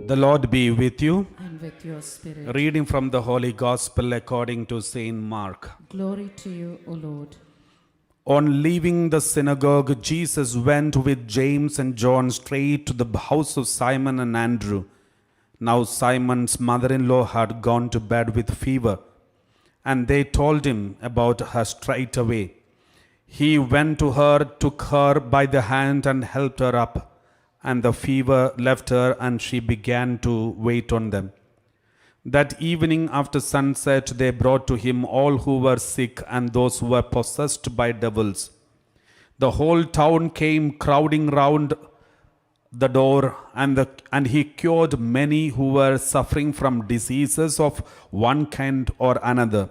The Lord be with you. And with your spirit. Reading from the Holy Gospel according to Saint Mark. Glory to you, O Lord. On leaving the synagogue, Jesus went with James and John straight to the house of Simon and Andrew. Now Simon's mother-in-law had gone to bed with fever, and they told him about her straightway. He went to her, took her by the hand and helped her up, and the fever left her, and she began to wait on them. That evening after sunset, they brought to him all who were sick and those who were possessed by devils. The whole town came crowding round the door, and he cured many who were suffering from diseases of one kind or another.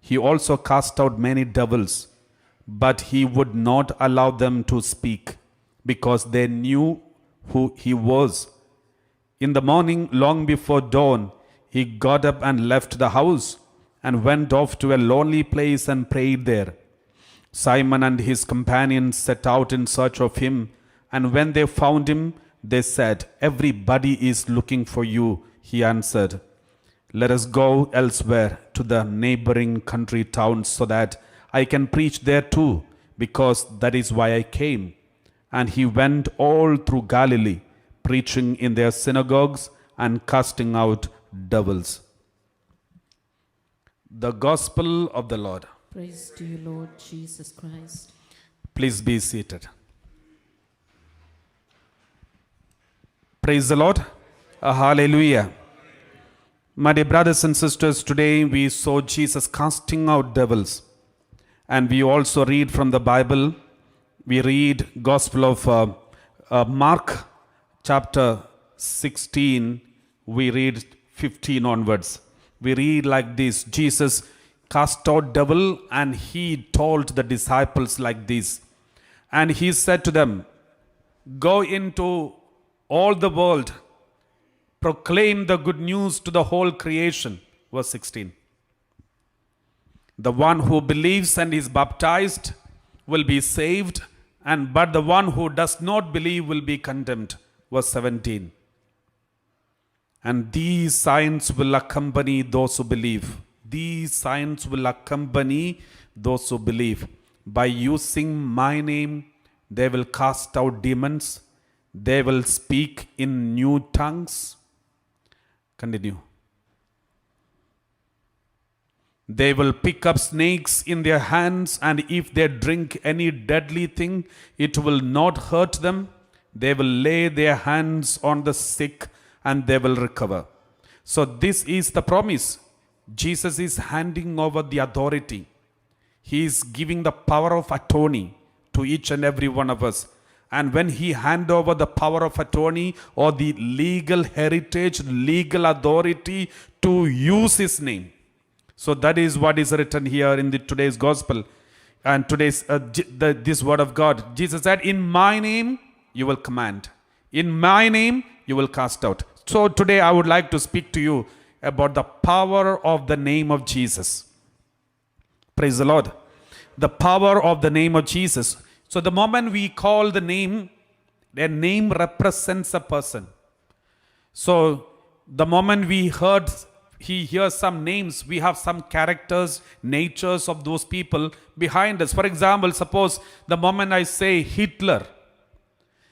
He also cast out many devils, but he would not allow them to speak, because they knew who he was. In the morning, long before dawn, he got up and left the house and went off to a lonely place and prayed there. Simon and his companions set out in search of him, and when they found him, they said, "Everybody is looking for you." He answered, "Let us go elsewhere to the neighboring country towns so that I can preach there too, because that is why I came." And he went all through Galilee, preaching in their synagogues and casting out devils. The Gospel of the Lord. Praise to you, Lord Jesus Christ. Please be seated. Praise the Lord. Hallelujah. My dear brothers and sisters, today we saw Jesus casting out devils. And we also read from the Bible. We read Gospel of Mark chapter 16. We read 15 onwards. We read like this: Jesus cast out devil, and he told the disciples like this. And he said to them, "Go into all the world, proclaim the good news to the whole creation." Verse 16. The one who believes and is baptized will be saved, but the one who does not believe will be condemned. Verse 17. And these signs will accompany those who believe. These signs will accompany those who believe. By using my name, they will cast out demons. They will speak in new tongues. Continue. They will pick up snakes in their hands, and if they drink any deadly thing, it will not hurt them. They will lay their hands on the sick, and they will recover. So this is the promise. Jesus is handing over the authority. He is giving the power of attorney to each and every one of us. And when he hand over the power of attorney, or the legal heritage, legal authority to use his name. So that is what is written here in today's gospel and today's this word of God. Jesus said, "In my name you will command. In my name you will cast out." So today I would like to speak to you about the power of the name of Jesus. Praise the Lord. The power of the name of Jesus. So the moment we call the name represents a person. So the moment he hears some names, we have some characters, natures of those people behind us. For example, suppose the moment I say Hitler,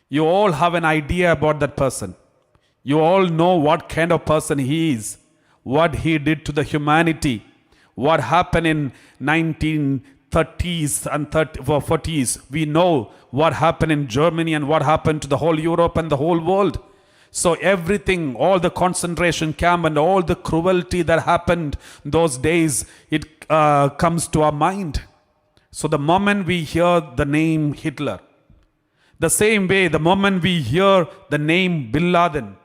you all have an idea about that person. You all know what kind of person he is, what he did to the humanity, what happened in 1930s and 40s. We know what happened in Germany and what happened to the whole Europe and the whole world. So everything, all the concentration camp and all the cruelty that happened those days, it comes to our mind. So the moment we hear the name Hitler, the same way, the moment we hear the name Bin Laden,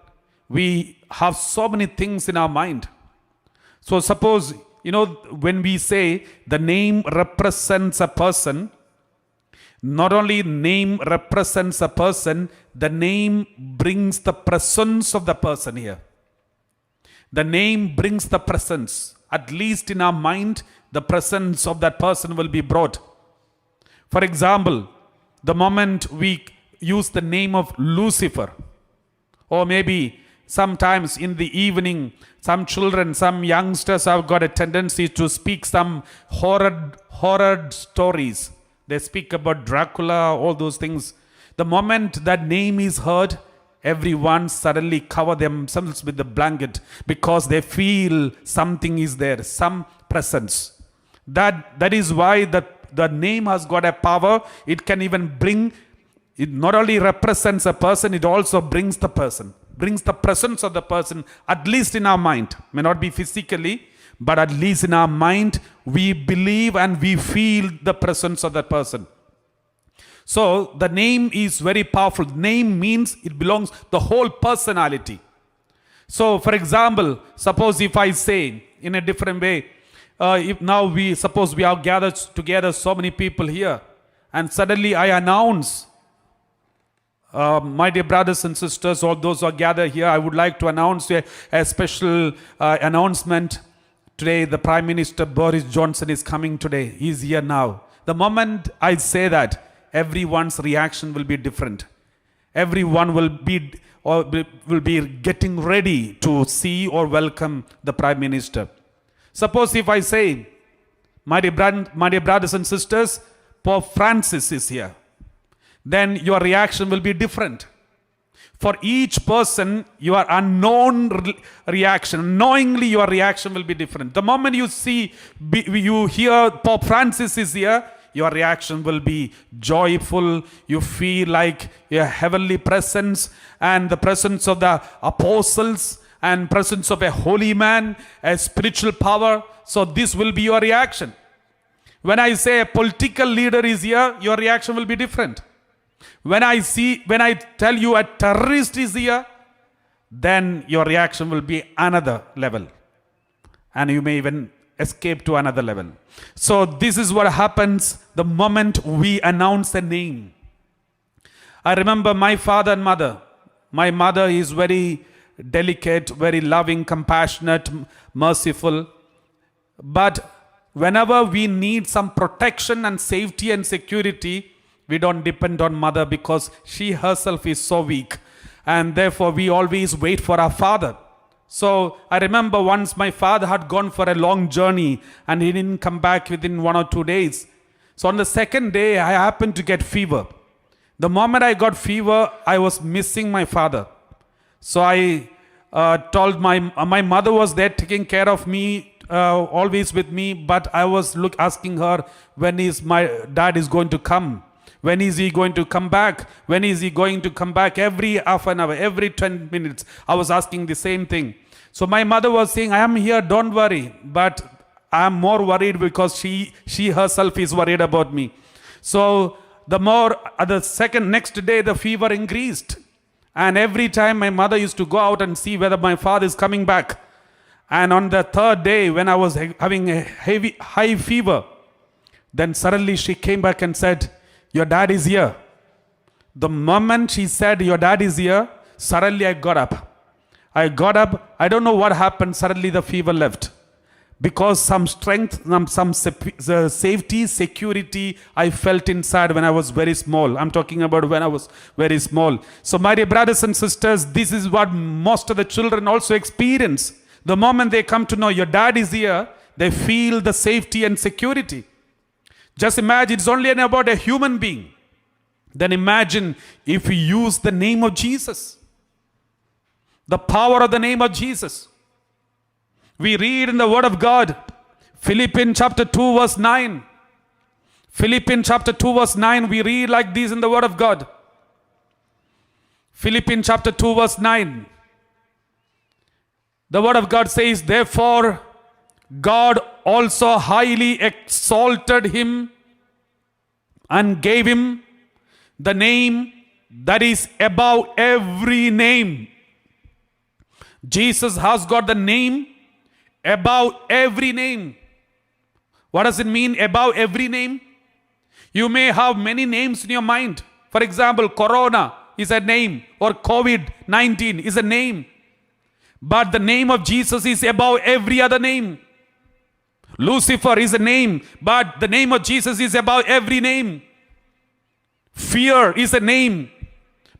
we have so many things in our mind. So suppose, when we say the name represents a person, not only name represents a person, the name brings the presence of the person here. The name brings the presence. At least in our mind, the presence of that person will be brought. For example, the moment we use the name of Lucifer, or maybe sometimes in the evening, some children, some youngsters have got a tendency to speak some horror stories. They speak about Dracula, all those things. The moment that name is heard, everyone suddenly cover themselves with the blanket because they feel something is there, some presence. That is why the name has got a power. It can even bring, it not only represents a person, it also brings the person, brings the presence of the person, at least in our mind. May not be physically, but at least in our mind, we believe and we feel the presence of that person. So the name is very powerful. Name means it belongs the whole personality. So for example, suppose if I say in a different way, if now we suppose we are gathered together, so many people here, and suddenly I announce, my dear brothers and sisters, all those who are gathered here, I would like to announce a special announcement. Today, the Prime Minister Boris Johnson is coming today. He is here now. The moment I say that, everyone's reaction will be different. Everyone will be getting ready to see or welcome the Prime Minister. Suppose if I say, my dear brothers and sisters, Pope Francis is here, then your reaction will be different. For each person, your unknown reaction, knowingly your reaction will be different. The moment you hear Pope Francis is here, your reaction will be joyful. You feel like a heavenly presence and the presence of the apostles and presence of a holy man, a spiritual power. So this will be your reaction. When I say a political leader is here, your reaction will be different. When I tell you a terrorist is here, then your reaction will be another level. And you may even escape to another level. So this is what happens the moment we announce a name. I remember my father and mother. My mother is very delicate, very loving, compassionate, merciful. But whenever we need some protection and safety and security, we don't depend on mother because she herself is so weak. And therefore we always wait for our father. So I remember once my father had gone for a long journey and he didn't come back within 1 or 2 days. So on the second day, I happened to get fever. The moment I got fever, I was missing my father. So I told my mother was there taking care of me, always with me, but I was asking her, when is my dad is going to come? When is he going to come back? When is he going to come back? Every half an hour, every 10 minutes, I was asking the same thing. So my mother was saying, I am here, don't worry. But I am more worried because she herself is worried about me. So the next day, the fever increased. And every time my mother used to go out and see whether my father is coming back. And on the third day, when I was having a high fever, then suddenly she came back and said, your dad is here. The moment she said, your dad is here, suddenly I got up. I don't know what happened. Suddenly the fever left. Because some strength, some safety, security I felt inside when I was very small. I'm talking about when I was very small. So my dear brothers and sisters, this is what most of the children also experience. The moment they come to know your dad is here, they feel the safety and security. Just imagine, it's only about a human being. Then imagine if we use the name of Jesus. The power of the name of Jesus. We read in the Word of God, Philippians chapter 2 verse 9. Philippians chapter 2 verse 9, we read like this in the Word of God. Philippians chapter 2 verse 9. The Word of God says, therefore, God also highly exalted him and gave him the name that is above every name. Jesus has got the name above every name. What does it mean, above every name? You may have many names in your mind. For example, Corona is a name, or COVID-19 is a name. But the name of Jesus is above every other name. Lucifer is a name, but the name of Jesus is above every name. Fear is a name,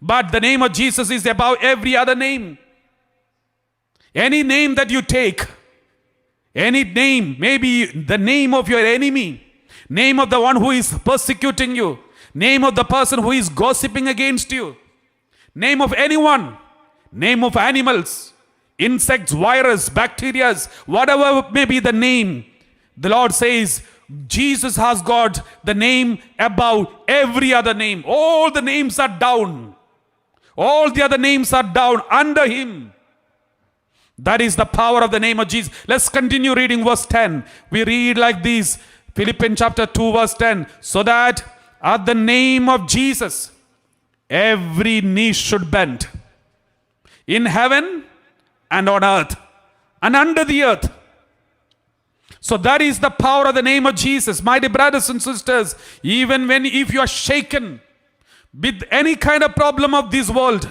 but the name of Jesus is above every other name. Any name that you take, any name, maybe the name of your enemy, name of the one who is persecuting you, name of the person who is gossiping against you, name of anyone, name of animals, insects, virus, bacteria, whatever may be the name, the Lord says, Jesus has got the name above every other name. All the names are down. All the other names are down under him. That is the power of the name of Jesus. Let's continue reading verse 10. We read like this, Philippians chapter 2 verse 10. So that at the name of Jesus, every knee should bend. In heaven and on earth and under the earth. So that is the power of the name of Jesus. My dear brothers and sisters, even if you are shaken with any kind of problem of this world,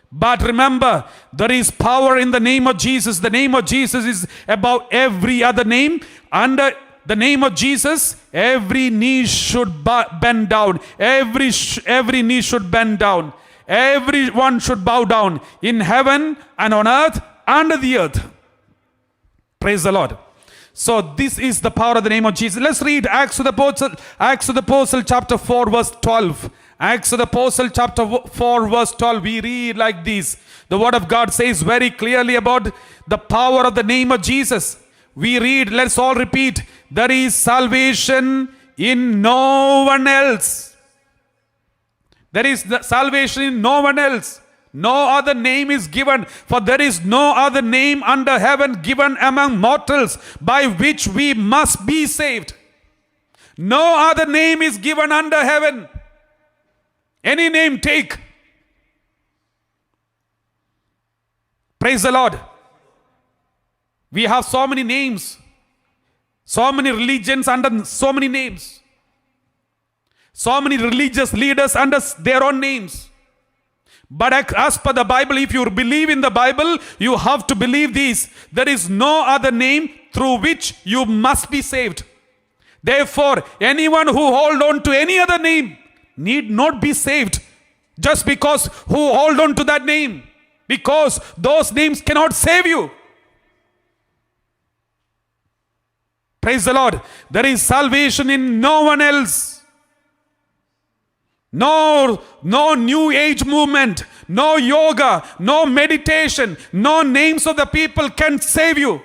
but remember, there is power in the name of Jesus. The name of Jesus is above every other name. Under the name of Jesus, every knee should bend down. Every knee should bend down. Everyone should bow down in heaven and on earth, under the earth. Praise the Lord. So this is the power of the name of Jesus. Let's read Acts of the Apostle chapter 4 verse 12. Acts of the Apostle chapter 4 verse 12. We read like this. The word of God says very clearly about the power of the name of Jesus. We read, let's all repeat. There is salvation in no one else. There is salvation in no one else. No other name is given, for there is no other name under heaven given among mortals by which we must be saved. No other name is given under heaven. Any name take. Praise the Lord. We have so many names, so many religions under so many names, so many religious leaders under their own names. But as per the Bible, if you believe in the Bible, you have to believe this. There is no other name through which you must be saved. Therefore, anyone who hold on to any other name need not be saved just because who hold on to that name, because those names cannot save you. Praise the Lord. There is salvation in no one else. No new age movement, no yoga, no meditation, no names of the people can save you.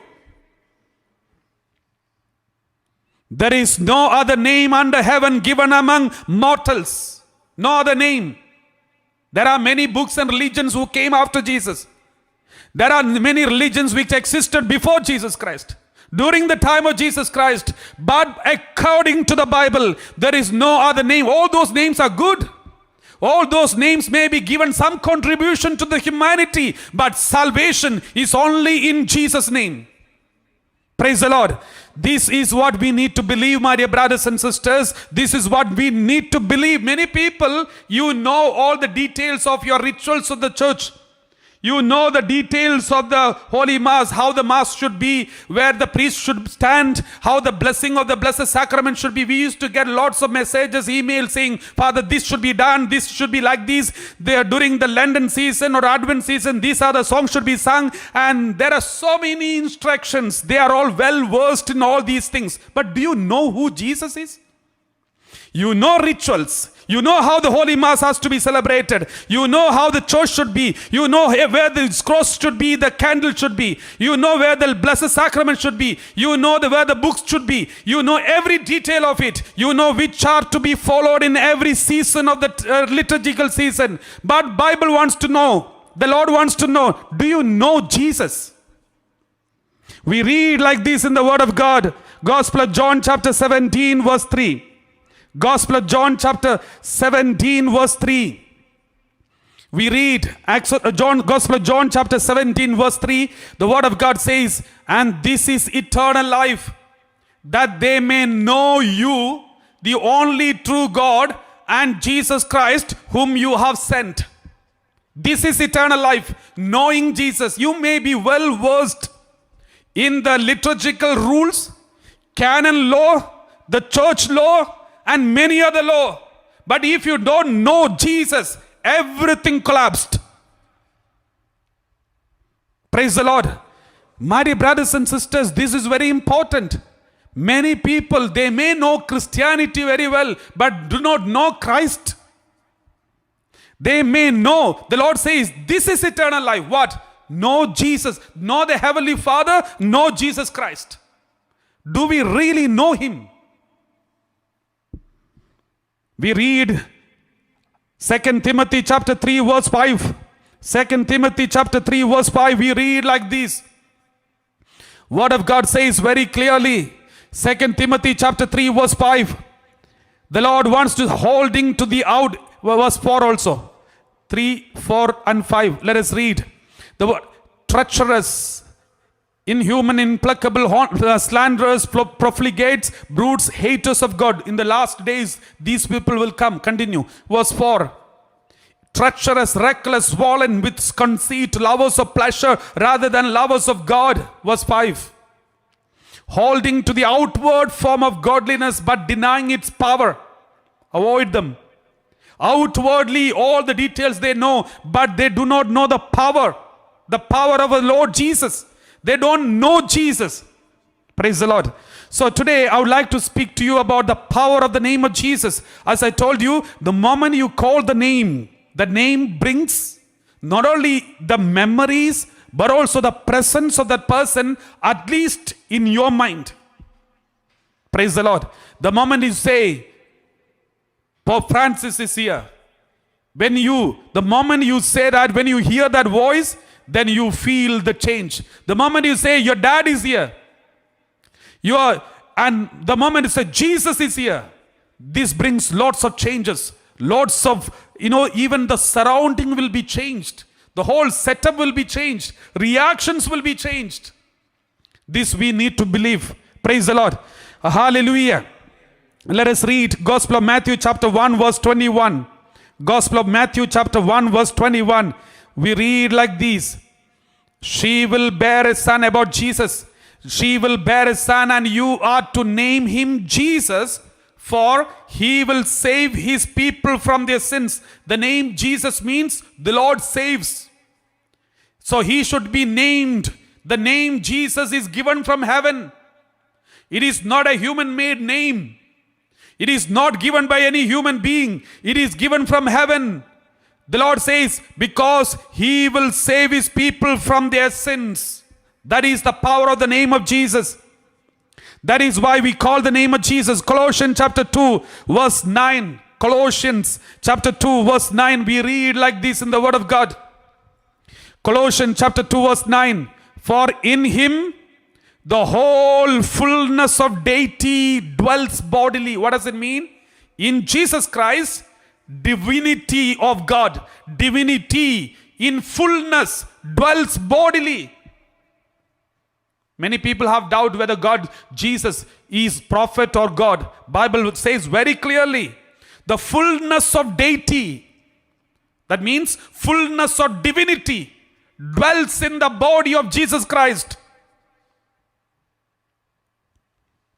There is no other name under heaven given among mortals. No other name. There are many books and religions who came after Jesus. There are many religions which existed before Jesus Christ, during the time of Jesus Christ. But according to the Bible, there is no other name. All those names are good. All those names may be given some contribution to the humanity, but salvation is only in Jesus' name. Praise the Lord. This is what we need to believe, my dear brothers and sisters. This is what we need to believe. Many people, you know all the details of your rituals of the church. You know the details of the Holy Mass, how the Mass should be, where the priest should stand, how the blessing of the Blessed Sacrament should be. We used to get lots of messages, emails saying, Father, this should be done, this should be like this. They are during the Lenten season or Advent season, these are the songs should be sung. And there are so many instructions. They are all well versed in all these things. But do you know who Jesus is? You know rituals. You know how the Holy Mass has to be celebrated. You know how the church should be. You know where the cross should be, the candle should be. You know where the Blessed Sacrament should be. You know where the books should be. You know every detail of it. You know which are to be followed in every season of the liturgical season. But Bible wants to know, the Lord wants to know, do you know Jesus? We read like this in the Word of God. Gospel of John chapter 17 verse 3. Gospel of John chapter 17 verse 3. We read Gospel of John chapter 17 verse 3. The word of God says, and this is eternal life, that they may know you, the only true God, and Jesus Christ, whom you have sent. This is eternal life, knowing Jesus. You may be well versed in the liturgical rules, canon law, the church law, and many other law. But if you don't know Jesus, everything collapsed. Praise the Lord. My dear brothers and sisters, this is very important. Many people, they may know Christianity very well, but do not know Christ. They may know, the Lord says, this is eternal life. What? Know Jesus, know the Heavenly Father, know Jesus Christ. Do we really know Him? We read 2 Timothy chapter 3 verse 5. 2 Timothy chapter 3 verse 5, we read like this. Word of God says very clearly, 2 Timothy chapter 3 verse 5. The Lord wants to holding to the out, verse 4 also. 3, 4 and 5. Let us read. The word treacherous, inhuman, implacable, slanderers, profligates, brutes, haters of God. In the last days, these people will come. Continue. Verse 4. Treacherous, reckless, swollen with conceit, lovers of pleasure rather than lovers of God. Verse 5. Holding to the outward form of godliness but denying its power. Avoid them. Outwardly, all the details they know, but they do not know the power of our Lord Jesus. They don't know Jesus. Praise the Lord. So today I would like to speak to you about the power of the name of Jesus. As I told you, the moment you call the name brings not only the memories, but also the presence of that person, at least in your mind. Praise the Lord. The moment you say, Pope Francis is here. The moment you say that, when you hear that voice, then you feel the change. The moment you say your dad is here, and the moment you say Jesus is here, this brings lots of changes. Lots of, even the surrounding will be changed. The whole setup will be changed. Reactions will be changed. This we need to believe. Praise the Lord. Hallelujah. Let us read Gospel of Matthew chapter 1 verse 21. Gospel of Matthew chapter 1 verse 21. We read like this. She will bear a son, about Jesus. She will bear a son, and you are to name him Jesus, for he will save his people from their sins. The name Jesus means the Lord saves. So he should be named. The name Jesus is given from heaven. It is not a human-made name. It is not given by any human being. It is given from heaven. The Lord says, because he will save his people from their sins. That is the power of the name of Jesus. That is why we call the name of Jesus. Colossians chapter 2 verse 9. Colossians chapter 2 verse 9. We read like this in the word of God. Colossians chapter 2 verse 9. For in him the whole fullness of deity dwells bodily. What does it mean? In Jesus Christ, divinity of God, divinity in fullness dwells bodily. Many people have doubt whether Jesus is prophet or God. Bible says very clearly, the fullness of deity, that means fullness of divinity, dwells in the body of Jesus Christ.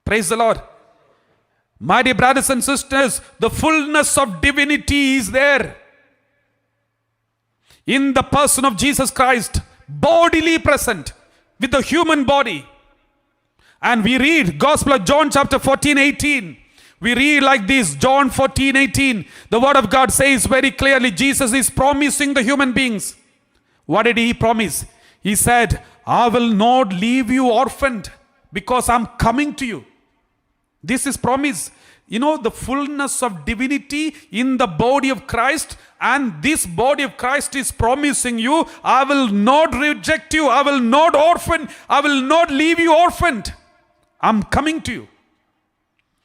Praise the Lord. My dear brothers and sisters, the fullness of divinity is there in the person of Jesus Christ, bodily present with the human body. And we read Gospel of John chapter 14, 18. We read like this, John 14, 18. The word of God says very clearly, Jesus is promising the human beings. What did he promise? He said, I will not leave you orphaned because I'm coming to you. This is promise. The fullness of divinity in the body of Christ, and this body of Christ is promising you, I will not reject you, I will not orphan, I will not leave you orphaned. I'm coming to you.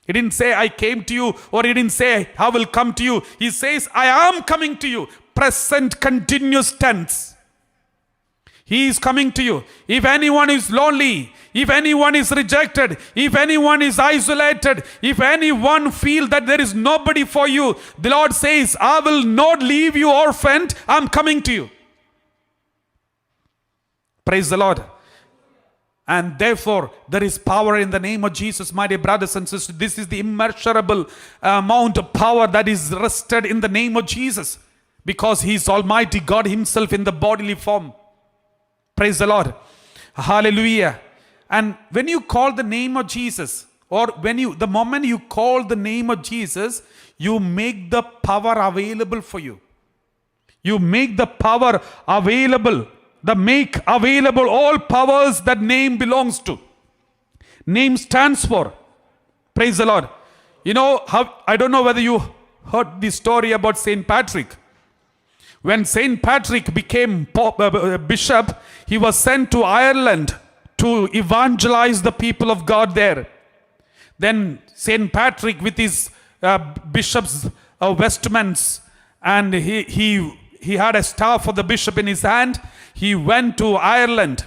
He didn't say I came to you, or he didn't say I will come to you. He says I am coming to you. Present continuous tense. He is coming to you. If anyone is lonely, if anyone is rejected, if anyone is isolated, if anyone feels that there is nobody for you, the Lord says, I will not leave you orphaned, I'm coming to you. Praise the Lord. And therefore, there is power in the name of Jesus, my dear brothers and sisters. This is the immeasurable amount of power that is rested in the name of Jesus, because he is Almighty God himself in the bodily form. Praise the Lord. Hallelujah. And when you call the name of Jesus, or the moment you call the name of Jesus, you make the power available for you. You make the power available. Make available all powers that name belongs to. Name stands for. Praise the Lord. You know, I don't know whether you heard the story about Saint Patrick. When Saint Patrick became bishop, he was sent to Ireland to evangelize the people of God there. Then Saint Patrick, with his bishop's vestments, and he had a staff for the bishop in his hand, he went to Ireland.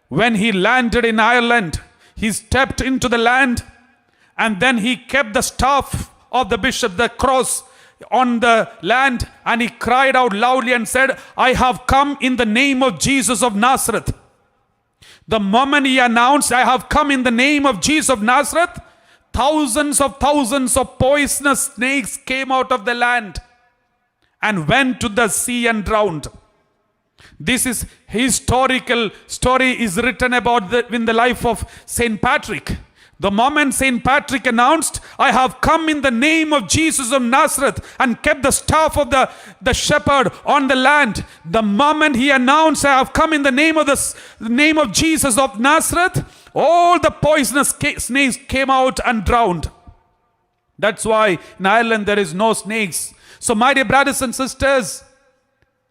When he landed in Ireland, he stepped into the land, and then he kept the staff of the bishop, the cross, on the land, and he cried out loudly and said, I have come in the name of Jesus of Nazareth. The moment he announced, I have come in the name of Jesus of Nazareth, thousands of poisonous snakes came out of the land and went to the sea and drowned. This is historical story is written about in the life of Saint Patrick. The moment Saint Patrick announced, I have come in the name of Jesus of Nazareth, and kept the staff of the shepherd on the land, the moment he announced, I have come in the name of Jesus of Nazareth, all the poisonous snakes came out and drowned. That's why in Ireland there is no snakes. So my dear brothers and sisters,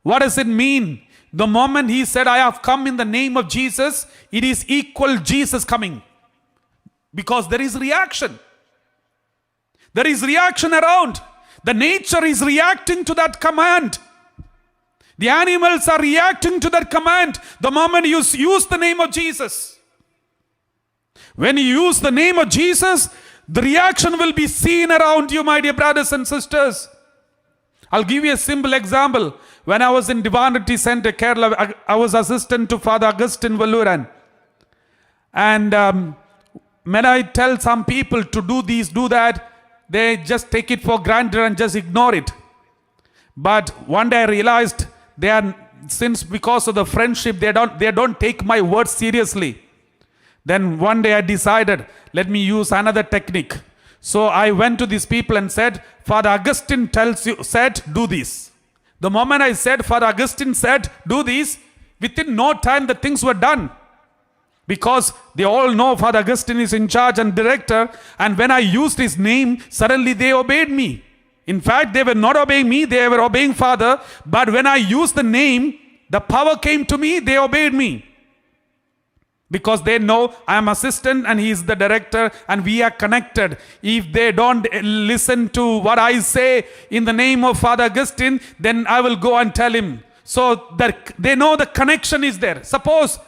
what does it mean? The moment he said, I have come in the name of Jesus, it is equal Jesus coming. Because there is reaction. There is reaction around. The nature is reacting to that command. The animals are reacting to that command the moment you use the name of Jesus. When you use the name of Jesus, the reaction will be seen around you, my dear brothers and sisters. I'll give you a simple example. When I was in Divinity Center, Kerala, I was assistant to Father Augustine Valuran. And when I tell some people to do this, do that, they just take it for granted and just ignore it. But one day I realized because of the friendship, they don't take my words seriously. Then one day I decided, let me use another technique. So I went to these people and said, Father Augustine said, do this. The moment I said, Father Augustine said, do this, within no time the things were done. Because they all know Father Augustine is in charge and director, and when I used his name, suddenly they obeyed me. In fact, they were not obeying me, they were obeying Father, but when I used the name, the power came to me, they obeyed me. Because they know I am assistant and he is the director and we are connected. If they don't listen to what I say in the name of Father Augustine, then I will go and tell him. So that they know the connection is there. Suppose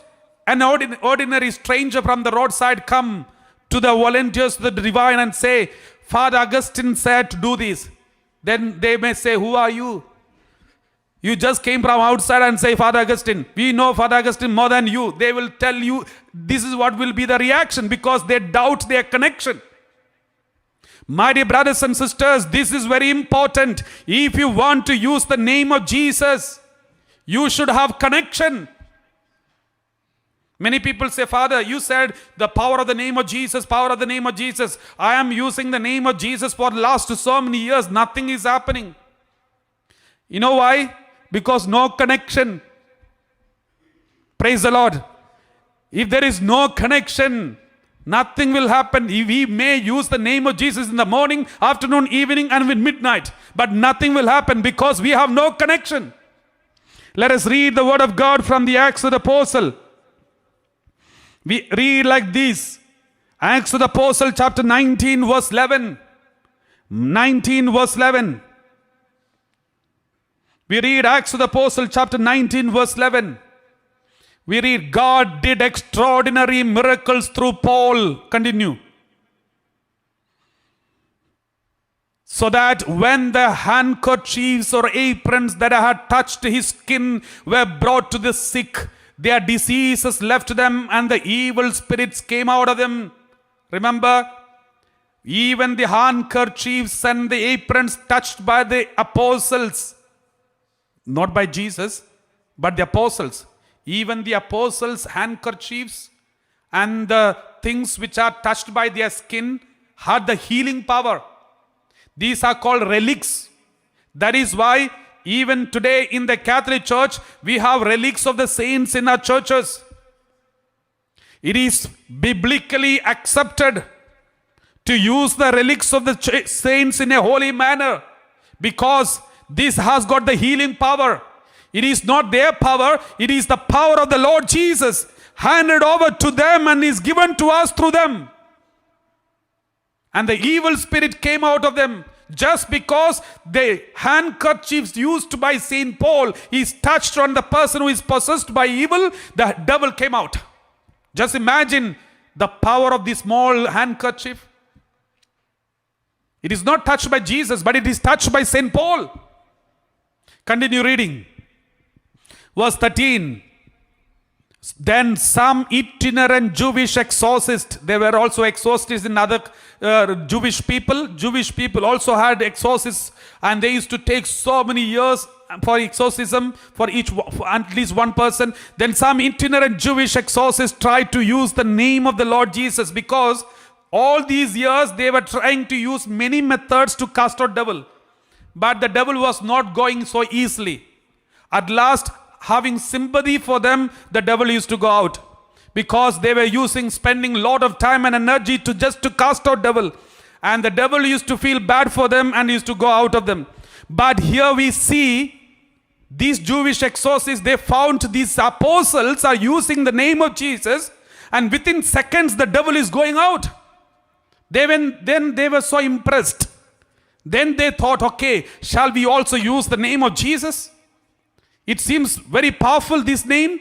an ordinary stranger from the roadside come to the volunteers, to the divine, and say, Father Augustine said to do this. Then they may say, who are you? You just came from outside and say, Father Augustine. We know Father Augustine more than you. They will tell you this is what will be the reaction because they doubt their connection. My dear brothers and sisters, this is very important. If you want to use the name of Jesus, you should have connection. Many people say, Father, you said the power of the name of Jesus, power of the name of Jesus. I am using the name of Jesus for the last so many years. Nothing is happening. You know why? Because no connection. Praise the Lord. If there is no connection, nothing will happen. We may use the name of Jesus in the morning, afternoon, evening, and midnight. But nothing will happen because we have no connection. Let us read the word of God from the Acts of the Apostle. We read like this. Acts of the Apostle chapter 19 verse 11. 19 verse 11. We read Acts of the Apostle chapter 19 verse 11. We read, God did extraordinary miracles through Paul. Continue. So that when the handkerchiefs or aprons that had touched his skin were brought to the sick, their diseases left them and the evil spirits came out of them. Remember, even the handkerchiefs and the aprons touched by the apostles, not by Jesus, but the apostles. Even the apostles' handkerchiefs and the things which are touched by their skin had the healing power. These are called relics. That is why even today in the Catholic Church, we have relics of the saints in our churches. It is biblically accepted to use the relics of the saints in a holy manner because this has got the healing power. It is not their power, it is the power of the Lord Jesus handed over to them and is given to us through them. And the evil spirit came out of them just because the handkerchiefs used by Saint Paul is touched on the person who is possessed by evil, the devil came out. Just imagine the power of this small handkerchief. It is not touched by Jesus, but it is touched by Saint Paul. Continue reading. Verse 13. Then some itinerant Jewish exorcists, there were also exorcists in other Jewish people. Jewish people also had exorcists, and they used to take so many years for exorcism for at least one person. Then some itinerant Jewish exorcists tried to use the name of the Lord Jesus because all these years they were trying to use many methods to cast out devil. But the devil was not going so easily. At last, having sympathy for them, the devil used to go out because they were spending a lot of time and energy to cast out devil, and the devil used to feel bad for them and used to go out of them. But here we see these Jewish exorcists, they found these apostles are using the name of Jesus, and within seconds the devil is going out. Then they were so impressed. Then they thought, okay, shall we also use the name of Jesus? It seems very powerful, this name.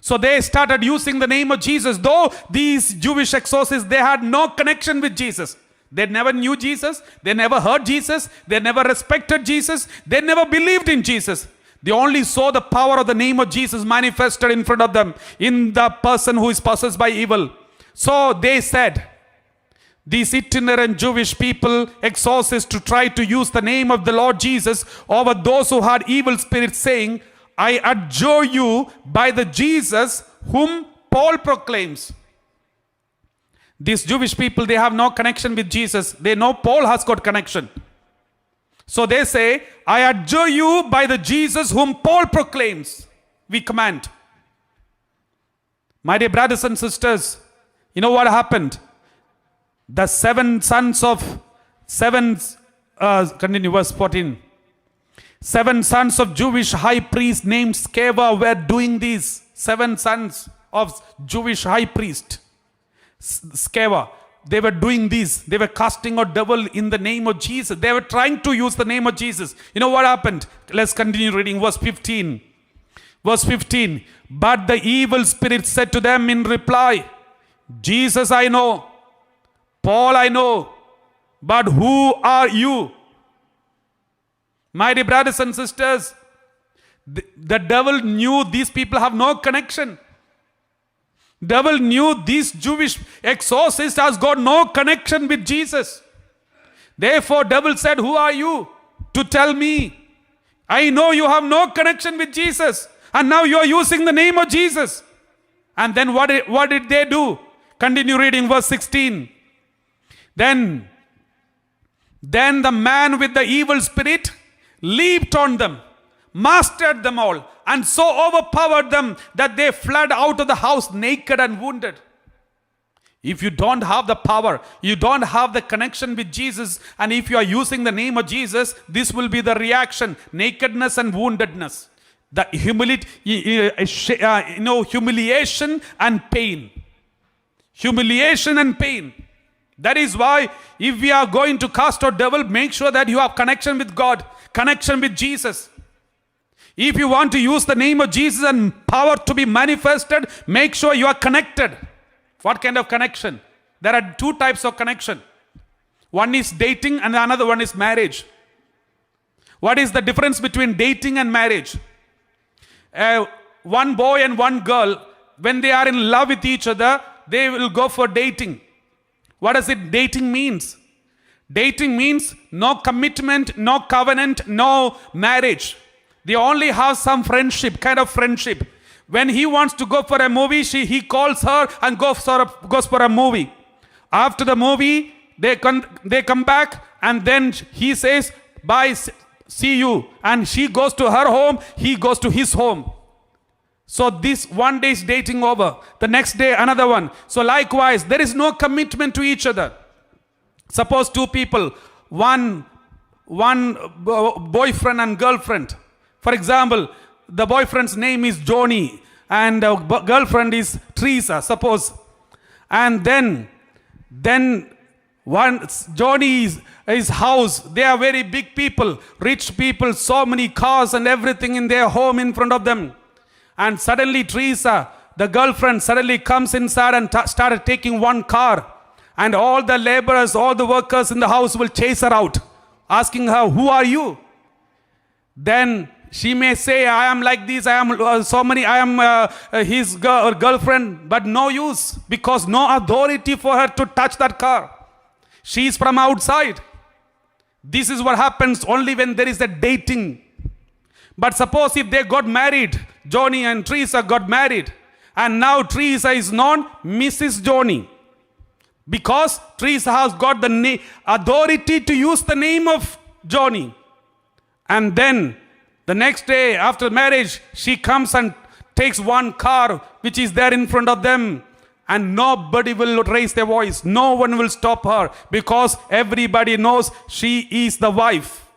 So they started using the name of Jesus. Though these Jewish exorcists, they had no connection with Jesus. They never knew Jesus. They never heard Jesus. They never respected Jesus. They never believed in Jesus. They only saw the power of the name of Jesus manifested in front of them in the person who is possessed by evil. So they said, these itinerant Jewish people, exorcists, to try to use the name of the Lord Jesus over those who had evil spirits, saying, I adjure you by the Jesus whom Paul proclaims. These Jewish people, they have no connection with Jesus. They know Paul has got connection. So they say, I adjure you by the Jesus whom Paul proclaims. We command. My dear brothers and sisters, you know what happened? The continue verse 14. 7 sons of Jewish high priest named Sceva were doing these. 7 sons of Jewish high priest Sceva, they were doing this. They were casting out devil in the name of Jesus. They were trying to use the name of Jesus. You know what happened? Let's continue reading verse 15. Verse 15. But the evil spirit said to them in reply, Jesus I know, Paul I know, but who are you? My dear brothers and sisters, the devil knew these people have no connection. Devil knew these Jewish exorcists has got no connection with Jesus. Therefore, devil said, who are you to tell me? I know you have no connection with Jesus, and now you are using the name of Jesus. And then what did they do? Continue reading verse 16. Then the man with the evil spirit leaped on them, mastered them all, and so overpowered them that they fled out of the house naked and wounded. If you don't have the power, you don't have the connection with Jesus, and if you are using the name of Jesus, this will be the reaction: nakedness and woundedness. The humiliation and pain. Humiliation and pain. That is why if we are going to cast out devil, make sure that you have connection with God, connection with Jesus. If you want to use the name of Jesus and power to be manifested, make sure you are connected. What kind of connection? There are 2 types of connection. One is dating and another one is marriage. What is the difference between dating and marriage? One boy and one girl, when they are in love with each other, they will go for dating. What does it dating means? Dating means no commitment, no covenant, no marriage. They only have some friendship, kind of friendship. When he wants to go for a movie, he calls her and goes for a movie. After the movie, they come back, and then he says, bye, see you. And she goes to her home, he goes to his home. So this one day is dating over. The next day, another one. So likewise, there is no commitment to each other. Suppose two people, one boyfriend and girlfriend. For example, the boyfriend's name is Johnny and the girlfriend is Teresa, suppose. And then Johnny's house, they are very big people, rich people, so many cars and everything in their home in front of them. And suddenly Teresa, the girlfriend, suddenly comes inside and started taking one car. And all the laborers, all the workers in the house will chase her out, asking her, who are you? Then she may say, I am like this, I am his girlfriend, but no use, because no authority for her to touch that car. She is from outside. This is what happens only when there is a dating. But suppose if they got married, Johnny and Teresa got married, and now Teresa is known Mrs. Johnny, because Teresa has got the authority to use the name of Johnny. And then the next day after marriage, she comes and takes one car which is there in front of them, and nobody will raise their voice. No one will stop her, because everybody knows she is the wife.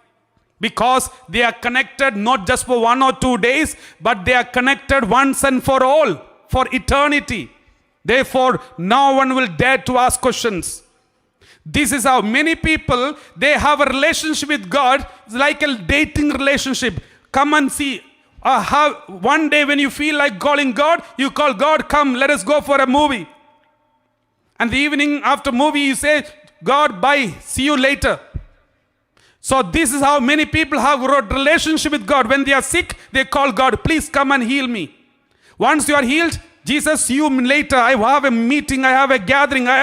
Because they are connected not just for 1 or 2 days, but they are connected once and for all, for eternity. Therefore, no one will dare to ask questions. This is how many people, they have a relationship with God. It's like a dating relationship. Come and see. One day when you feel like calling God, you call God, come, let us go for a movie. And the evening after movie, you say, God, bye, see you later. So this is how many people have a relationship with God. When they are sick, they call God, please come and heal me. Once you are healed, Jesus, see you later. I have a meeting, I have a gathering, I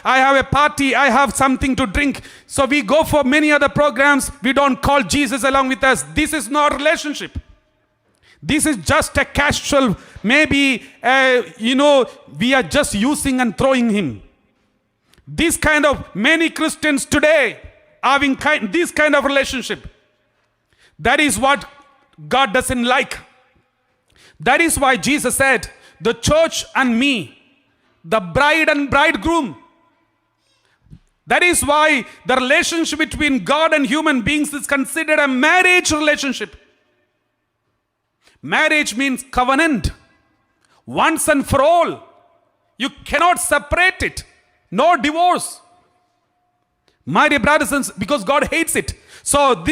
have a party, I have something to drink. So we go for many other programs. We don't call Jesus along with us. This is not a relationship. This is just a casual, maybe, we are just using and throwing him. This kind of many Christians today having this kind of relationship. That is what God doesn't like. That is why Jesus said, the church and me, the bride and bridegroom. That is why the relationship between God and human beings is considered a marriage relationship. Marriage means covenant. Once and for all. You cannot separate it. No divorce. My dear brothers and sisters, because God hates it. So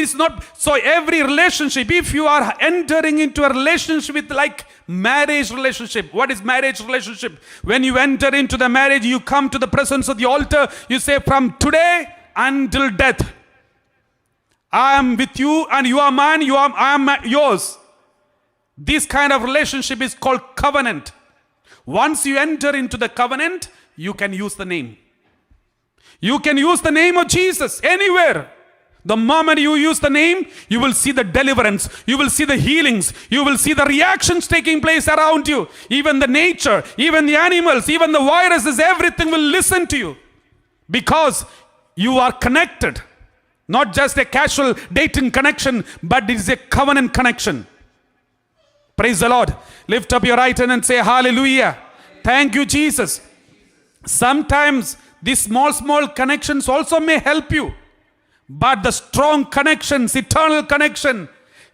every relationship, if you are entering into a relationship with like marriage relationship. What is marriage relationship? When you enter into the marriage, you come to the presence of the altar. You say, from today until death, I am with you and you are mine, I am yours. This kind of relationship is called covenant. Once you enter into the covenant, you can use the name. You can use the name of Jesus anywhere. The moment you use the name, you will see the deliverance. You will see the healings. You will see the reactions taking place around you. Even the nature, even the animals, even the viruses, everything will listen to you. Because you are connected. Not just a casual dating connection, but it is a covenant connection. Praise the Lord. Lift up your right hand and say hallelujah. Thank you, Jesus. Sometimes these small connections also may help you. But the strong connections, eternal connection,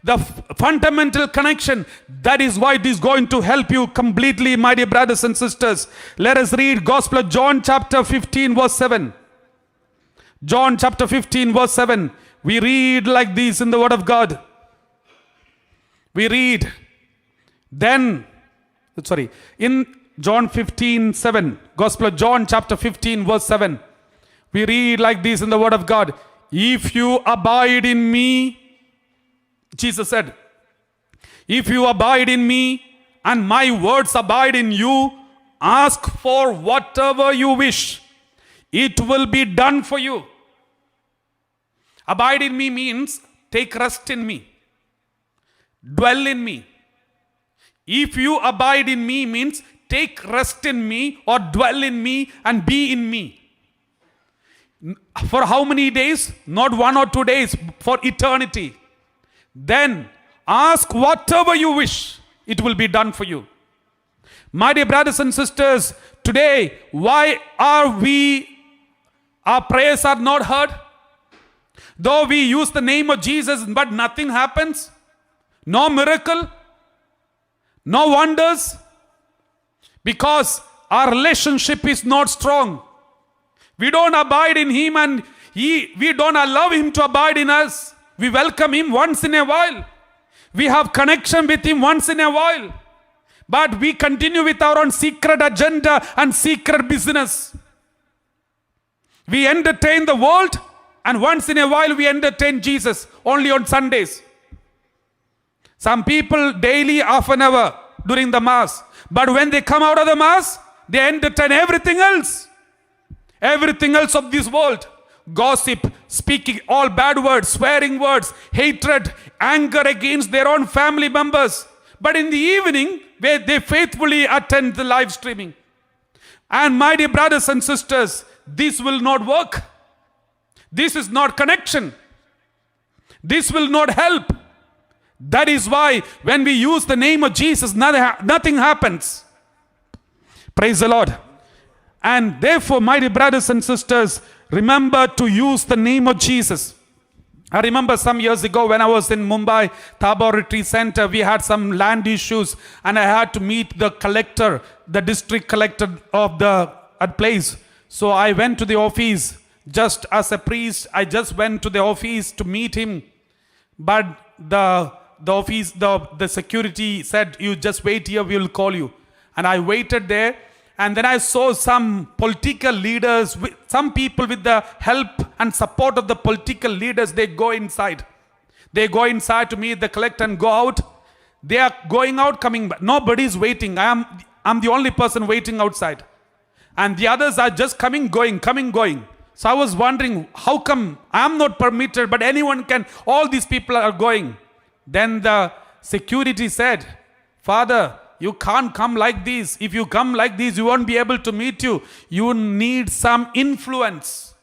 the fundamental connection, that is why it is going to help you completely, my dear brothers and sisters. Let us read Gospel of John chapter 15 verse 7. John chapter 15 verse 7. We read like this in the Word of God. We read, in John 15, 7. Gospel of John chapter 15 verse 7. We read like this in the Word of God. If you abide in me, Jesus said, if you abide in me and my words abide in you, ask for whatever you wish. It will be done for you. Abide in me means take rest in me. Dwell in me. If you abide in me means take rest in me or dwell in me and be in me. For how many days? Not 1 or 2 days, for eternity. Then ask whatever you wish, it will be done for you. My dear brothers and sisters, today, why our prayers are not heard? Though we use the name of Jesus, but nothing happens. No miracle, no wonders, because our relationship is not strong. We don't abide in Him and we don't allow Him to abide in us. We welcome Him once in a while. We have connection with Him once in a while. But we continue with our own secret agenda and secret business. We entertain the world, and once in a while we entertain Jesus, only on Sundays. Some people daily, half an hour during the Mass. But when they come out of the Mass, they entertain everything else. Everything else of this world. Gossip, speaking all bad words, swearing words, hatred, anger against their own family members. But in the evening, they faithfully attend the live streaming. And my dear brothers and sisters, this will not work. This is not connection. This will not help. That is why when we use the name of Jesus, nothing happens. Praise the Lord. And therefore, my dear brothers and sisters, remember to use the name of Jesus. I remember some years ago when I was in Mumbai, Tabor Retreat Center, we had some land issues and I had to meet the collector, the district collector of the place. So I went to the office just as a priest. I just went to the office to meet him. But the security said, you just wait here, we will call you. And I waited there. And then I saw some political leaders, some people with the help and support of the political leaders, they go inside. They go inside to meet the collector and go out. They are going out, coming back. Nobody is waiting. I'm the only person waiting outside. And the others are just coming, going. So I was wondering, how come I am not permitted, but anyone can, all these people are going. Then the security said, Father, you can't come like this. If you come like this, you won't be able to meet you. You need some influence.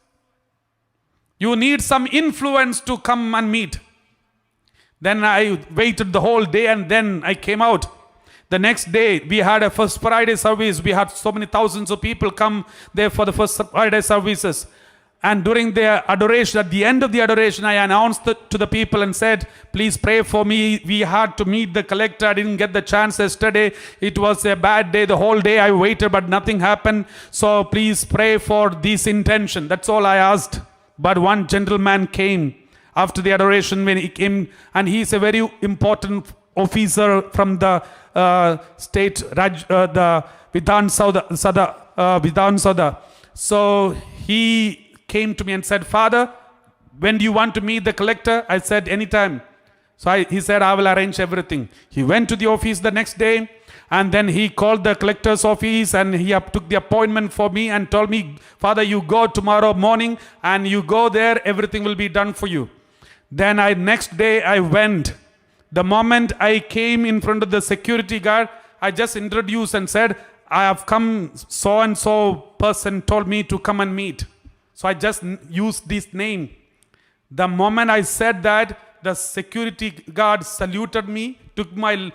You need some influence to come and meet. Then I waited the whole day and then I came out. The next day, we had a first Friday service. We had so many thousands of people come there for the first Friday services. And during the adoration, at the end of the adoration, I announced to the people and said, please pray for me. We had to meet the collector. I didn't get the chance yesterday. It was a bad day. The whole day I waited, but nothing happened. So please pray for this intention. That's all I asked. But one gentleman came after the adoration when he came, and he's a very important officer from the state, the Vidhan Sada. So he came to me and said, Father, when do you want to meet the collector? I said, anytime. So he said, I will arrange everything. He went to the office the next day, and then he called the collector's office and he took the appointment for me and told me, Father, you go tomorrow morning and you go there, everything will be done for you. Then next day I went. The moment I came in front of the security guard, I just introduced and said, I have come, so and so person told me to come and meet. So I just used this name. The moment I said that, the security guard saluted me, took my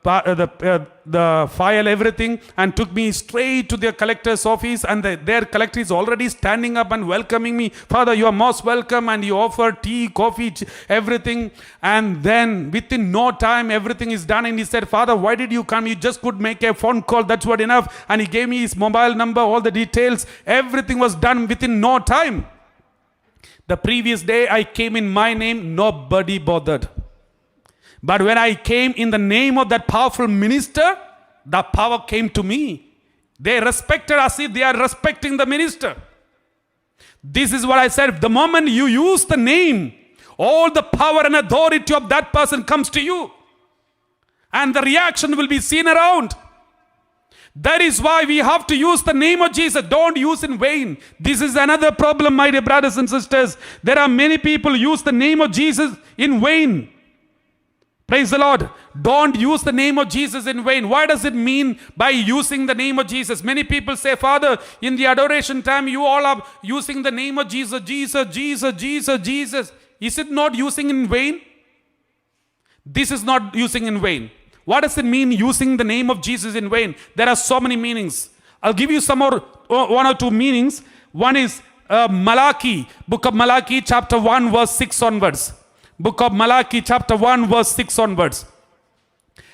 the file, everything, and took me straight to the collector's office. And their collector is already standing up and welcoming me. Father, you are most welcome. And you offer tea, coffee, everything. And then within no time, everything is done. And he said, Father, why did you come? You just could make a phone call. That's what enough. And he gave me his mobile number, all the details. Everything was done within no time. The previous day I came in my name, nobody bothered. But when I came in the name of that powerful minister, the power came to me. They respected as if they are respecting the minister. This is what I said. The moment you use the name, all the power and authority of that person comes to you. And the reaction will be seen around. That is why we have to use the name of Jesus. Don't use in vain. This is another problem, my dear brothers and sisters. There are many people use the name of Jesus in vain. Praise the Lord. don't use the name of Jesus in vain. What does it mean by using the name of Jesus? Many people say, Father, in the adoration time, you all are using the name of Jesus, Jesus, Jesus, Jesus, Jesus. Is it not using in vain? This is not using in vain. What does it mean using the name of Jesus in vain? There are so many meanings. I'll give you some more, one or two meanings. One is Malachi, book of Malachi, chapter 1, verse 6 onwards. Book of Malachi, chapter 1, verse 6 onwards.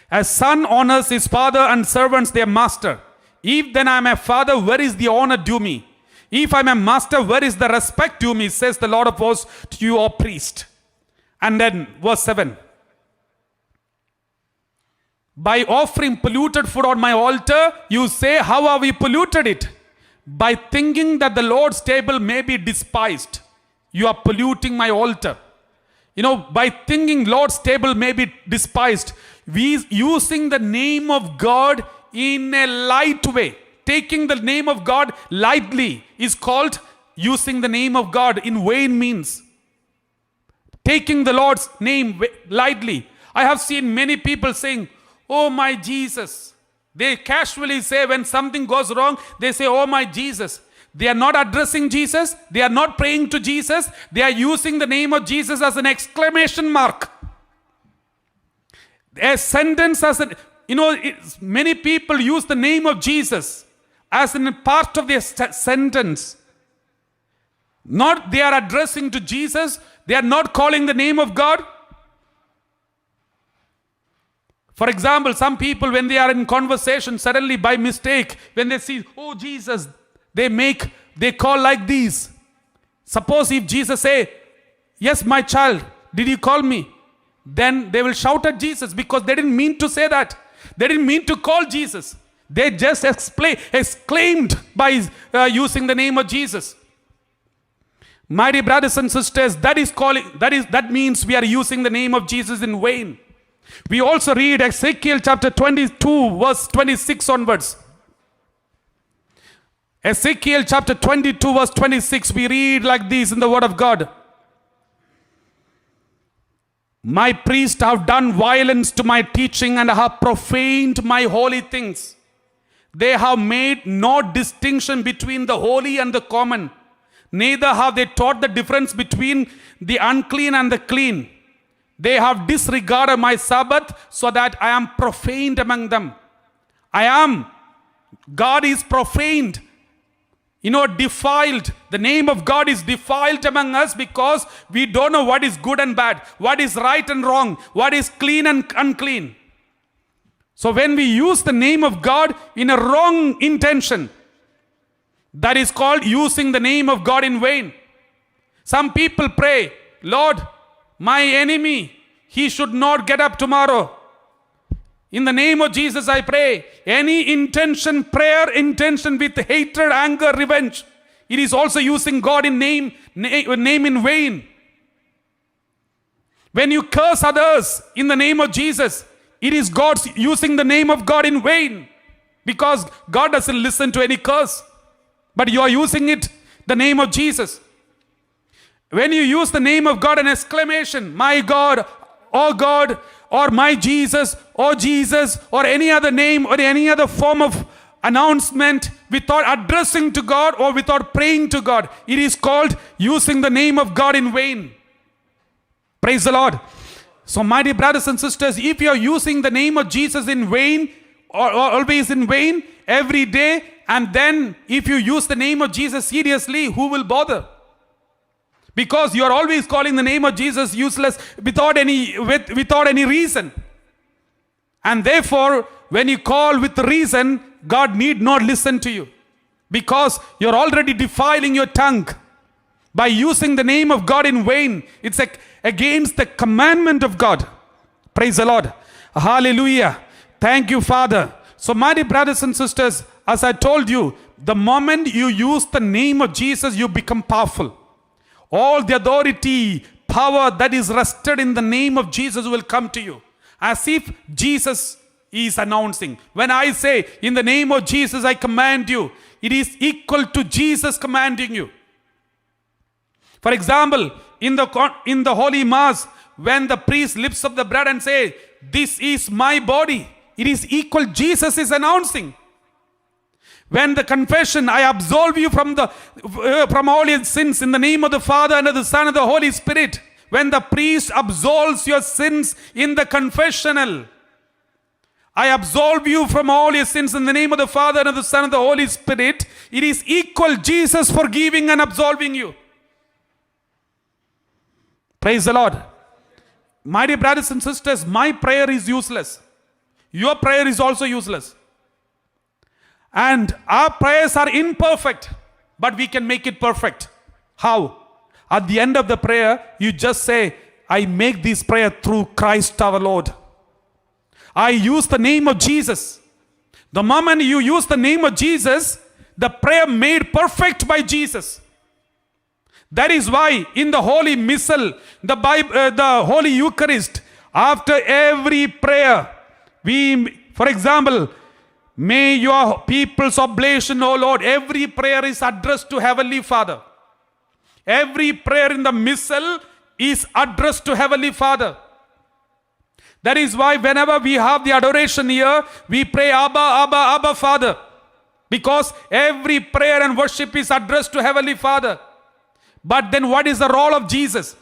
A son honors his father and servants their master. If then I am a father, where is the honor due me? If I am a master, where is the respect due me? Says the Lord of hosts to you, O priest. And then verse 7. By offering polluted food on my altar, you say, how have we polluted it? By thinking that the Lord's table may be despised. You are polluting my altar. By thinking Lord's table may be despised. We using the name of God in a light way. Taking the name of God lightly is called using the name of God in vain means. Taking the Lord's name lightly. I have seen many people saying, oh my Jesus. They casually say when something goes wrong, they say, oh my Jesus. They are not addressing Jesus. They are not praying to Jesus. They are using the name of Jesus as an exclamation mark. A sentence as a, many people use the name of Jesus as a part of their sentence. Not they are addressing to Jesus. They are not calling the name of God. For example, some people when they are in conversation, suddenly by mistake, when they see, oh Jesus, they call like these. Suppose if Jesus say, yes, my child, did you call me? Then they will shout at Jesus because they didn't mean to say that. They didn't mean to call Jesus. They just exclaimed by using the name of Jesus. My dear brothers and sisters, that means we are using the name of Jesus in vain. We also read Ezekiel chapter 22 verse 26 onwards. Ezekiel chapter 22 verse 26, we read like this in the word of God. My priests have done violence to my teaching and have profaned my holy things. They have made no distinction between the holy and the common. Neither have they taught the difference between the unclean and the clean. They have disregarded my Sabbath so that I am profaned among them. God is profaned. Defiled. The name of God is defiled among us because we don't know what is good and bad, what is right and wrong, what is clean and unclean. So when we use the name of God in a wrong intention, that is called using the name of God in vain. Some people pray, Lord, my enemy, he should not get up tomorrow. In the name of Jesus, I pray. Any prayer intention with hatred, anger, revenge, it is also using God in name in vain. When you curse others in the name of Jesus, it is God using the name of God in vain. Because God doesn't listen to any curse. But you are using it, the name of Jesus. When you use the name of God, an exclamation, my God, oh God, or my Jesus, or Jesus, or any other name, or any other form of announcement without addressing to God or without praying to God, it is called using the name of God in vain. Praise the Lord. So my dear brothers and sisters, if you are using the name of Jesus in vain, or always in vain, every day, and then if you use the name of Jesus seriously, who will bother? Because you are always calling the name of Jesus useless without any reason. And therefore, when you call with reason, God need not listen to you. Because you're already defiling your tongue by using the name of God in vain. It's against the commandment of God. Praise the Lord. Hallelujah. Thank you, Father. So, my dear brothers and sisters, as I told you, the moment you use the name of Jesus, you become powerful. All the authority, power that is rested in the name of Jesus will come to you. As if Jesus is announcing. When I say, in the name of Jesus, I command you, it is equal to Jesus commanding you. For example, in the Holy Mass, when the priest lifts up the bread and say, "This is my body," it is equal. Jesus is announcing. When the confession, "I absolve you from all your sins in the name of the Father and of the Son and the Holy Spirit." When the priest absolves your sins in the confessional, "I absolve you from all your sins in the name of the Father and of the Son and the Holy Spirit," it is equal Jesus forgiving and absolving you. Praise the Lord. My dear brothers and sisters, my prayer is useless. Your prayer is also useless. And our prayers are imperfect, but we can make it perfect. How? At the end of the prayer, you just say, "I make this prayer through Christ our Lord." I use the name of Jesus. The moment you use the name of Jesus, the prayer made perfect by Jesus. That is why in the Holy Missal, the Holy Eucharist, after every prayer, for example, "May your people's oblation, O Lord," every prayer is addressed to Heavenly Father. Every prayer in the Missal is addressed to Heavenly Father. That is why whenever we have the adoration here, we pray, "Abba, Abba, Abba, Father." Because every prayer and worship is addressed to Heavenly Father. But then what is the role of Jesus?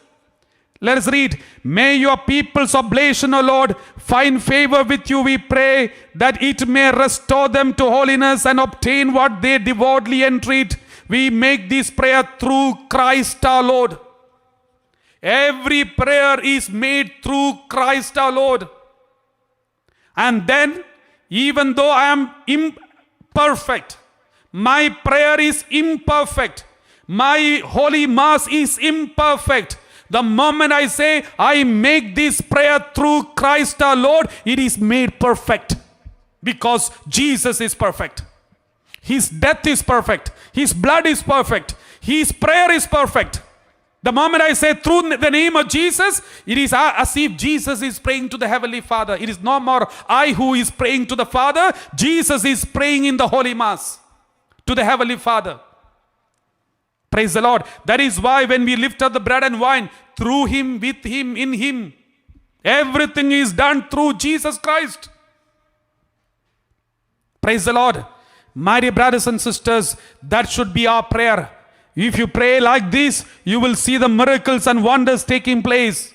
Let us read. "May your people's oblation, O Lord, find favor with you, we pray, that it may restore them to holiness and obtain what they devoutly entreat. We make this prayer through Christ our Lord." Every prayer is made through Christ our Lord. And then, even though I am imperfect, my prayer is imperfect, my Holy Mass is imperfect, the moment I say, "I make this prayer through Christ our Lord," it is made perfect. Because Jesus is perfect. His death is perfect. His blood is perfect. His prayer is perfect. The moment I say through the name of Jesus, it is as if Jesus is praying to the Heavenly Father. It is no more I who is praying to the Father. Jesus is praying in the Holy Mass to the Heavenly Father. Praise the Lord. That is why when we lift up the bread and wine, through Him, with Him, in Him, everything is done through Jesus Christ. Praise the Lord. My dear brothers and sisters, that should be our prayer. If you pray like this, you will see the miracles and wonders taking place.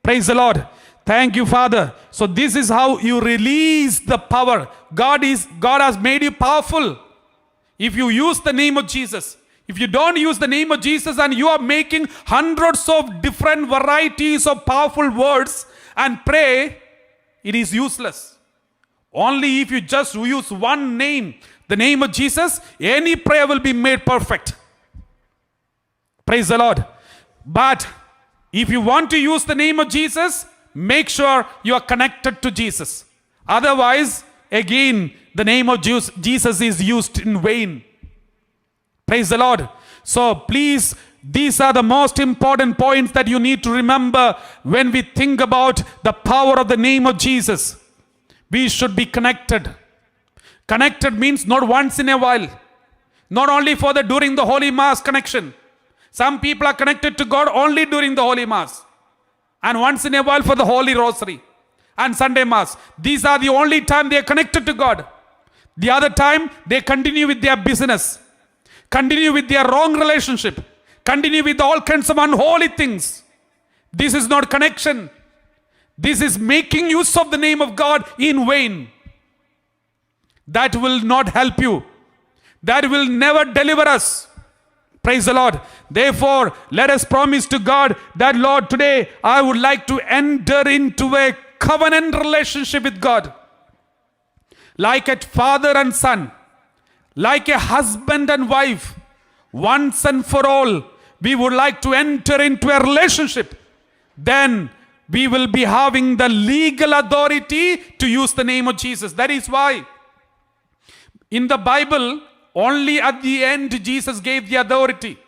Praise the Lord. Thank you, Father. So this is how you release the power. God has made you powerful. If you use the name of Jesus. If you don't use the name of Jesus and you are making hundreds of different varieties of powerful words and pray, it is useless. Only if you just use one name, the name of Jesus, any prayer will be made perfect. Praise the Lord. But if you want to use the name of Jesus, make sure you are connected to Jesus. Otherwise, again, the name of Jesus is used in vain. Praise the Lord. So please, these are the most important points that you need to remember when we think about the power of the name of Jesus. We should be connected. Connected means not once in a while. Not only for during the Holy Mass connection. Some people are connected to God only during the Holy Mass. And once in a while for the Holy Rosary and Sunday Mass. These are the only time they are connected to God. The other time they continue with their business. Continue with their wrong relationship. Continue with all kinds of unholy things. This is not connection. This is making use of the name of God in vain. That will not help you. That will never deliver us. Praise the Lord. Therefore, let us promise to God that, Lord, today I would like to enter into a covenant relationship with God. Like a father and son. Like a husband and wife. Once and for all, we would like to enter into a relationship. Then we will be having the legal authority to use the name of Jesus. That is why in the Bible, only at the end Jesus gave the authority.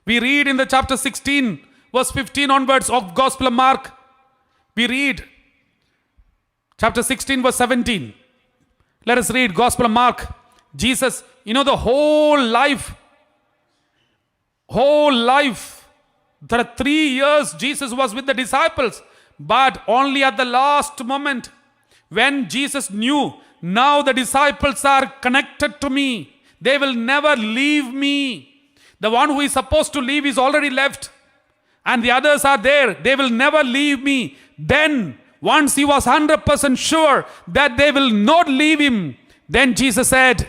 We read in the chapter 16, verse 15 onwards of Gospel of Mark. We read chapter 16, verse 17. Let us read Gospel of Mark. Jesus, the whole life For 3 years, Jesus was with the disciples, but only at the last moment, when Jesus knew, now the disciples are connected to me, they will never leave me. The one who is supposed to leave is already left, and the others are there, they will never leave me. Then, once he was 100% sure that they will not leave him, then Jesus said,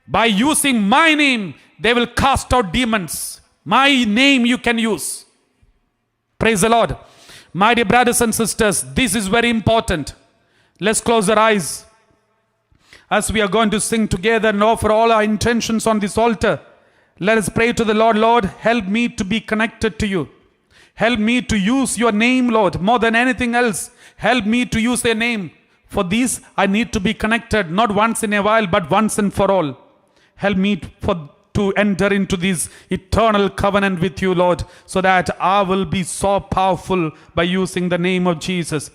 by using my name, they will cast out demons. My name you can use. Praise the Lord. My dear brothers and sisters, this is very important. Let's close our eyes as we are going to sing together and offer all our intentions on this altar. Let us pray to the Lord. Lord, help me to be connected to you. Help me to use your name, Lord, more than anything else. Help me to use your name. For this, I need to be connected, not once in a while, but once and for all. Help me to enter into this eternal covenant with you, Lord, so that I will be so powerful by using the name of Jesus.